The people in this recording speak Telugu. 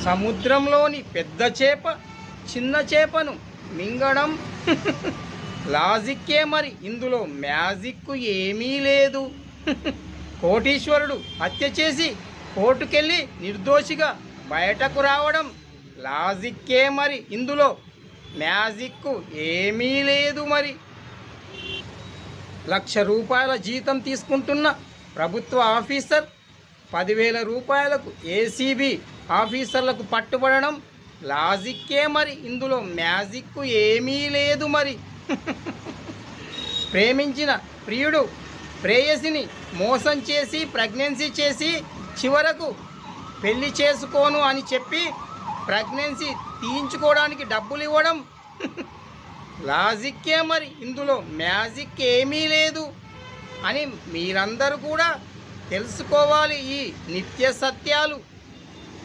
సముద్రంలోని పెద్ద చేప చిన్న చేపను మింగడం లాజిక్కే మరి. ఇందులో మ్యాజిక్ ఏమీ లేదు. కోటీశ్వరుడు హత్య చేసి కోర్టుకెళ్ళి నిర్దోషిగా బయటకు రావడం లాజిక్కే మరి. ఇందులో మ్యాజిక్ ఏమీ లేదు మరి. ₹1,00,000 జీతం తీసుకుంటున్న ప్రభుత్వ ఆఫీసర్ 10,000 రూపాయలకు ఏసీబీ ఆఫీసర్లకు పట్టుబడడం లాజిక్కే మరి. ఇందులో మ్యాజిక్ ఏమీ లేదు మరి. ప్రేమించిన ప్రియుడు ప్రేయసిని మోసం చేసి ప్రెగ్నెన్సీ చేసి చివరకు పెళ్లి చేసుకోను అని చెప్పి ప్రెగ్నెన్సీ తీయించుకోవడానికి డబ్బులు ఇవ్వడం లాజిక్కే మరి. ఇందులో మ్యాజిక్ ఏమీ లేదు అని మీరందరూ కూడా తెలుసుకోవాలి ఈ నిత్య సత్యాలు.